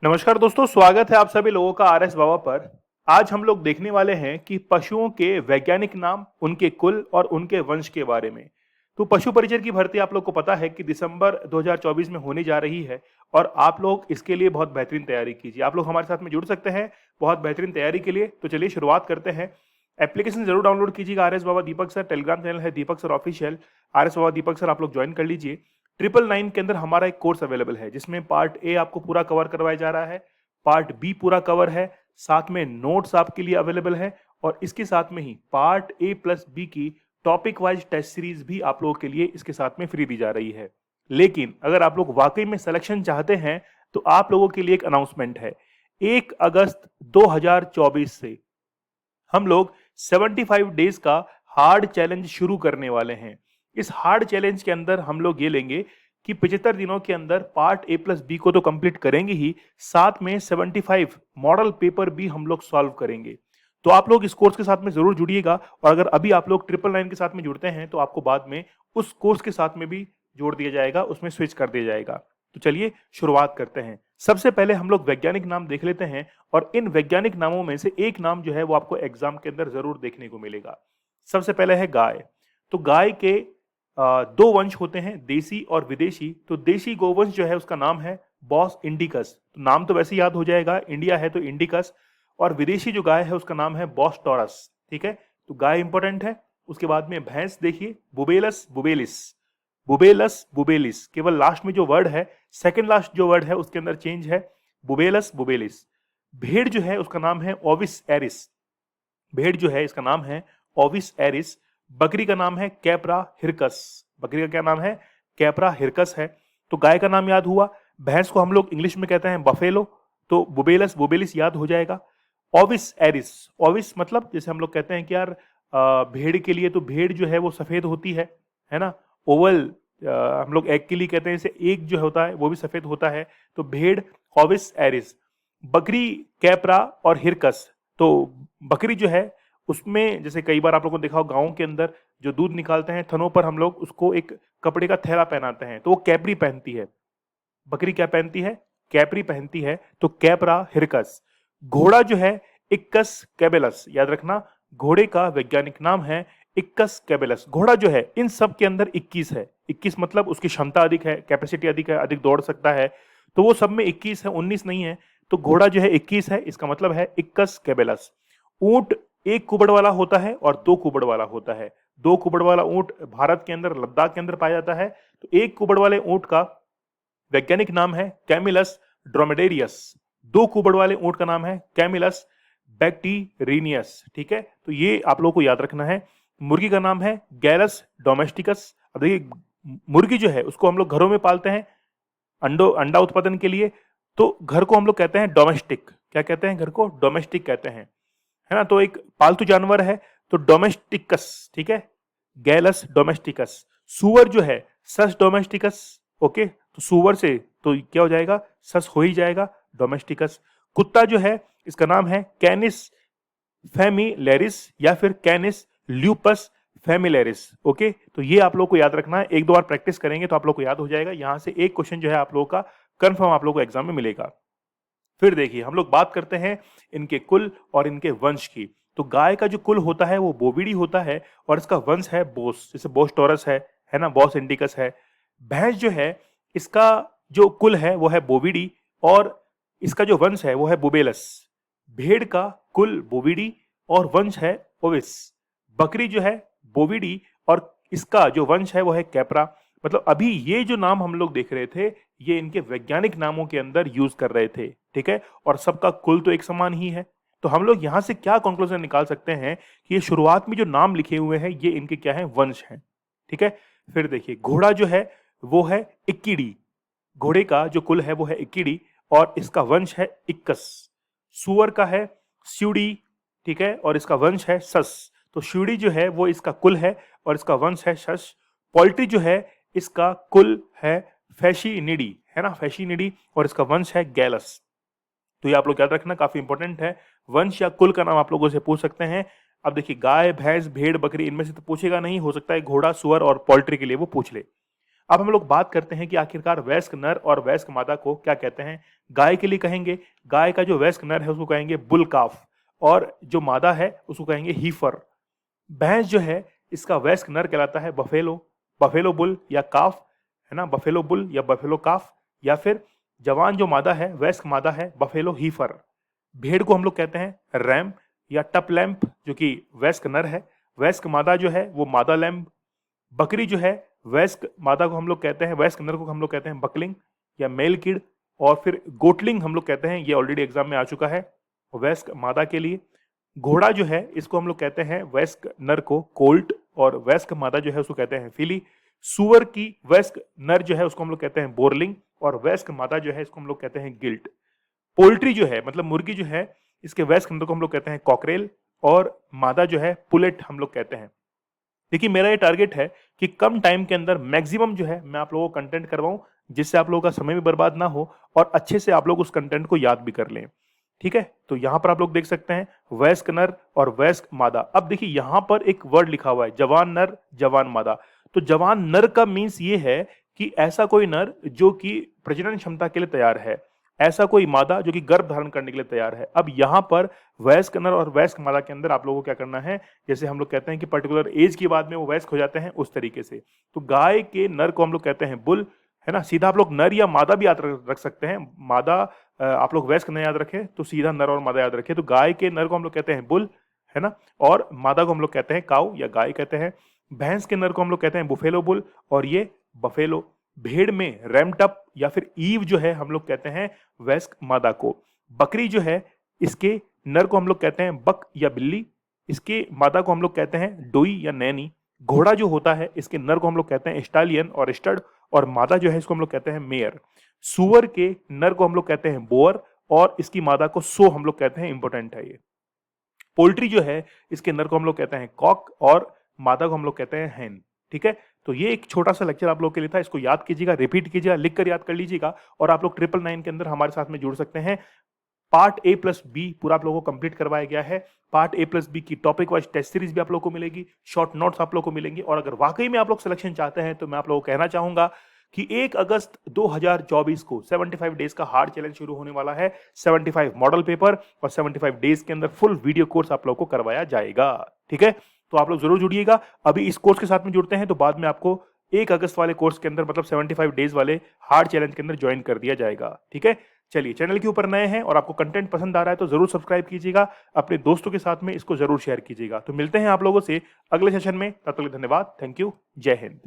नमस्कार दोस्तों, स्वागत है आप सभी लोगों का आर एस बाबा पर। आज हम लोग देखने वाले हैं कि पशुओं के वैज्ञानिक नाम, उनके कुल और उनके वंश के बारे में। तो पशु परिचर की भर्ती आप लोग को पता है कि दिसंबर 2024 में होने जा रही है और आप लोग इसके लिए बहुत बेहतरीन तैयारी कीजिए। आप लोग हमारे साथ में जुड़ सकते हैं बहुत बेहतरीन तैयारी के लिए। तो चलिए शुरुआत करते हैं। एप्लीकेशन जरूर डाउनलोड कीजिएगा, आर एस बाबा दीपक सर। टेलीग्राम चैनल है दीपक सर ऑफिशियल, आर एस बाबा दीपक सर, आप लोग ज्वाइन कर लीजिए। 999 के अंदर हमारा एक कोर्स अवेलेबल है जिसमें पार्ट ए आपको पूरा कवर करवाया जा रहा है, पार्ट बी पूरा कवर है, साथ में नोट्स आपके लिए अवेलेबल है और इसके साथ में ही पार्ट ए प्लस बी की टॉपिक वाइज टेस्ट सीरीज भी आप लोगों के लिए इसके साथ में फ्री दी जा रही है। लेकिन अगर आप लोग वाकई में सिलेक्शन चाहते हैं तो आप लोगों के लिए एक अनाउंसमेंट है। 1 अगस्त 2024 से हम लोग 75 डेज का हार्ड चैलेंज शुरू करने वाले हैं। इस हार्ड चैलेंज के अंदर हम लोग ये लेंगे कि 75 दिनों के अंदर पार्ट ए प्लस बी को तो कंप्लीट करेंगे ही, साथ में 75 मॉडल पेपर भी हम लोग सॉल्व करेंगे। तो आप लोग इस कोर्स के साथ में जरूर जुड़िएगा और अगर अभी आप लोग 999 के साथ में जुड़ते हैं तो आपको बाद में उस कोर्स के साथ में भी जोड़ दिया जाएगा, उसमें स्विच कर दिया जाएगा। तो चलिए शुरुआत करते हैं। सबसे पहले हम लोग वैज्ञानिक नाम देख लेते हैं और इन वैज्ञानिक नामों में से एक नाम जो है वो आपको एग्जाम के अंदर जरूर देखने को मिलेगा। सबसे पहले है गाय। तो गाय के दो वंश होते हैं, देसी और विदेशी। तो देशी गोवंश जो है उसका नाम है बॉस इंडिकस, तो नाम तो वैसे याद हो जाएगा, इंडिया है तो इंडिकस। और विदेशी जो गाय है उसका नाम है बॉस टॉरस। ठीक है, तो गाय इंपॉर्टेंट है। उसके बाद में भैंस देखिए, बुबेलस बुबेलिस, बुबेलस बुबेलिस। केवल लास्ट में जो वर्ड है, सेकंड लास्ट जो वर्ड है उसके अंदर चेंज है, बुबेलस बुबेलिस। भेड़ जो है उसका नाम है ओविस एरिस, भेड़ जो है इसका नाम है ओविस एरिस। बकरी का नाम है कैप्रा हिरकस, बकरी का क्या नाम है, कैप्रा हिरकस है। तो गाय का नाम याद हुआ। भैंस को हम लोग इंग्लिश में कहते हैं बफेलो, तो बुबेलस बुबेलिस याद हो जाएगा। ओविस एरिस, ओविस मतलब जैसे हम लोग कहते हैं कि यार भेड़ के लिए तो भेड़ जो है वो सफेद होती है ना। ओवल हम लोग एग के लिए कहते हैं, जैसे एग जो होता है वो भी सफेद होता है। तो भेड़ ओविस एरिस, बकरी कैप्रा और हिरकस। तो बकरी जो है उसमें जैसे कई बार आप लोगों को देखा हो गाँव के अंदर जो दूध निकालते हैं थनों पर हम लोग उसको एक कपड़े का थैला पहनाते हैं, तो वो कैपरी पहनती है। बकरी क्या पहनती है, कैपरी पहनती है। तो कैपरा हिरकस। घोड़ा जो है इक्कस कैबेलस, याद रखना घोड़े का वैज्ञानिक नाम है इक्कस कैबेलस। घोड़ा जो है इन सब के अंदर 21 है, 21 मतलब उसकी क्षमता अधिक है, कैपेसिटी अधिक है, अधिक दौड़ सकता है। तो वो सब में 21 है, 19 नहीं है। तो घोड़ा जो है 21 है, इसका मतलब है इक्कस कैबेलस। ऊंट एक कुबड़ वाला होता है और दो कुबड़ वाला होता है। दो कुबड़ वाला ऊंट भारत के अंदर लद्दाख के अंदर पाया जाता है। तो एक कुबड़ वाले ऊंट का वैज्ञानिक नाम है कैमिलस ड्रोमेडेरियस। दो कुबड़ वाले ऊंट का नाम है कैमिलस बैक्टीरिनियस। ठीक है, तो ये आप लोगों को याद रखना है। मुर्गी का नाम है गैरस डोमेस्टिकस। अब देखिए मुर्गी जो है उसको हम लोग घरों में पालते हैं अंडा उत्पादन के लिए। तो घर को हम लोग कहते हैं डोमेस्टिक। क्या कहते हैं, घर को डोमेस्टिक कहते हैं, है ना। तो एक पालतू जानवर है तो डोमेस्टिकस। ठीक है, गैलस डोमेस्टिकस। सुअर जो है सस डोमेस्टिकस। ओके, तो सुअर से तो क्या हो जाएगा, सस हो ही जाएगा, डोमेस्टिकस। कुत्ता जो है इसका नाम है कैनिस फेमिलेरिस या फिर कैनिस ल्यूपस फेमिलेरिस। ओके, तो ये आप लोग को याद रखना है, एक दो बार प्रैक्टिस करेंगे तो आप लोग को याद हो जाएगा। यहां से एक क्वेश्चन जो है आप लोगों का कंफर्म आप लोग को एग्जाम में मिलेगा। फिर देखिए हम लोग बात करते हैं इनके कुल और इनके वंश की। तो गाय का जो कुल होता है वो बोविडी होता है और इसका वंश है बोस, जैसे बोस टॉरस है ना, बॉस इंडिकस है। भैंस जो है इसका जो कुल है वो है बोविडी और इसका जो वंश है वो है बुबेलस। भेड़ का कुल बोविडी और वंश है ओविस। बकरी जो है बोविडी और इसका जो वंश है वो है कैप्रा। मतलब अभी ये जो नाम हम लोग देख रहे थे ये इनके वैज्ञानिक नामों के अंदर यूज कर रहे थे। ठीक है, और सबका कुल तो एक समान ही है। तो हम लोग यहां से क्या कंक्लूजन निकाल सकते हैं कि ये शुरुआत में जो नाम लिखे हुए हैं ये इनके क्या है, वंश हैं। ठीक है, फिर देखिए घोड़ा जो है वो है इक्कीडी। घोड़े का जो कुल है वो है इक्कीडी और इसका वंश है इक्कस। सुअर का है स्यूडी। ठीक है, और इसका वंश है सस। तो स्यूडी जो है वो इसका कुल है और इसका वंश है शश। पोल्ट्री जो है इसका कुल है फैशीनिडी, है ना, फैशीनिडी, और इसका वंश है गैलस। तो ये आप लोग याद रखना, काफी इंपॉर्टेंट है। वंश या कुल का नाम आप लोगों से पूछ सकते हैं। अब देखिए गाय भैंस भेड़ बकरी इनमें से तो पूछेगा नहीं, हो सकता है घोड़ा सुअर और पोल्ट्री के लिए वो पूछ ले। अब हम लोग बात करते हैं कि आखिरकार वयस्क नर और वयस्क मादा को क्या कहते हैं। गाय के लिए कहेंगे, गाय का जो वयस्क नर है उसको कहेंगे बुल काफ, और जो मादा है उसको कहेंगे हीफर। भैंस जो है इसका वयस्क नर कहलाता है बफेलो, बफेलो बुल या काफ, है ना, बफेलो बुल या बफेलो काफ, या फिर जवान जो मादा है वयस्क मादा है बफेलो हीफर। भेड़ को हम लोग कहते हैं रैम या टप लैंप, जो कि वयस्क नर है। वयस्क मादा जो है वो मादा लैंप। बकरी जो है वयस्क मादा को हम लोग कहते हैं, वयस्क नर को हम लोग कहते हैं बकलिंग या मेल किड। और फिर गोटलिंग हम लोग कहते हैं, ये ऑलरेडी एग्जाम में आ चुका है वयस्क मादा के लिए। घोड़ा जो है इसको हम लोग कहते हैं वयस्क नर को कोल्ट, और वयस्क मादा जो है उसको कहते हैं फिली। सुअर की वयस्क नर जो है उसको हम लोग कहते हैं बोरलिंग, और वयस्क मादा जो है इसको हम लोग कहते हैं गिल्ट। पोल्ट्री जो है मतलब मुर्गी जो है इसके वयस्क नर को हम लोग कहते हैं कॉकरेल, और मादा जो है पुलेट हम लोग कहते हैं। देखिए मेरा ये टारगेट है कि कम टाइम के अंदर मैक्सिमम जो है मैं आप लोगों को कंटेंट करवाऊं, जिससे आप लोगों का समय भी बर्बाद ना हो और अच्छे से आप लोग उस कंटेंट को याद भी कर लें। ठीक है, तो यहां पर आप लोग देख सकते हैं वयस्क नर और वयस्क मादा। अब देखिए यहां पर एक वर्ड लिखा हुआ है जवान नर जवान मादा। तो जवान नर का मीन्स ये है कि ऐसा कोई नर जो कि प्रजनन क्षमता के लिए तैयार है, ऐसा कोई मादा जो कि गर्भ धारण करने के लिए तैयार है। अब यहां पर वयस्क नर और वयस्क मादा के अंदर आप लोगों को क्या करना है, जैसे हम लोग कहते हैं कि पर्टिकुलर एज के बाद में वो वयस्क हो जाते हैं, उस तरीके से। तो गाय के नर को हम लोग कहते हैं बुल, है ना। सीधा आप लोग नर या मादा भी याद रख सकते हैं। मादा आप लोग वयस्क न याद रखें तो सीधा नर और मादा याद रखें। तो गाय के नर को हम लोग कहते हैं बुल, है ना, और मादा को हम लोग कहते हैं काऊ या गाय कहते हैं। भैंस के नर को हम लोग कहते हैं बुफेलो बुल, और ये बफेलो। भेड़ में रैमटप या फिर ईव जो है हम लोग कहते हैं वयस्क मादा को। बकरी जो है इसके नर को हम लोग कहते हैं बक या बिल्ली, इसके मादा को हम लोग कहते हैं डोई या नैनी। घोड़ा जो होता है इसके नर को हम लोग कहते हैं स्टालियन और स्टड, और मादा जो है इसको हम लोग कहते हैं मेयर। सुअर के नर को हम लोग कहते हैं बोअर, और इसकी मादा को सो हम लोग कहते हैं। इंपॉर्टेंट है ये। पोल्ट्री जो है इसके नर को हम लोग कहते हैं कॉक, और मादा को हम लोग कहते हैं हैन। ठीक है, तो ये एक छोटा सा लेक्चर आप लोग के लिए था। इसको याद कीजिएगा, रिपीट कीजिएगा, लिख कर याद कर लीजिएगा, और आप लोग 999 के अंदर हमारे साथ में जुड़ सकते हैं। पार्ट ए प्लस बी पूरा आप लोगों को कंप्लीट करवाया गया है। पार्ट ए प्लस बी की टॉपिक वाइज टेस्ट सीरीज भी आप लोगों को मिलेगी, शॉर्ट नोट्स आप लोगों को मिलेंगे। और अगर वाकई में आप लोग सिलेक्शन चाहते हैं तो मैं आप लोगों को कहना चाहूंगा कि 1 अगस्त 2024 को 75 डेज का हार्ड चैलेंज शुरू होने वाला है। 75 मॉडल पेपर और 75 डेज के अंदर फुल वीडियो कोर्स आप लोगों को करवाया जाएगा। ठीक है, तो आप लोग जरूर जुड़िएगा। अभी इस कोर्स के साथ में जुड़ते हैं तो बाद में आपको 1 अगस्त वाले कोर्स के अंदर मतलब 75 डेज वाले हार्ड चैलेंज के अंदर ज्वाइन कर दिया जाएगा। ठीक है, चलिए, चैनल के ऊपर नए हैं और आपको कंटेंट पसंद आ रहा है तो जरूर सब्सक्राइब कीजिएगा, अपने दोस्तों के साथ में इसको जरूर शेयर कीजिएगा। तो मिलते हैं आप लोगों से अगले सेशन में, तब तक के लिए धन्यवाद। थैंक यू, जय हिंद।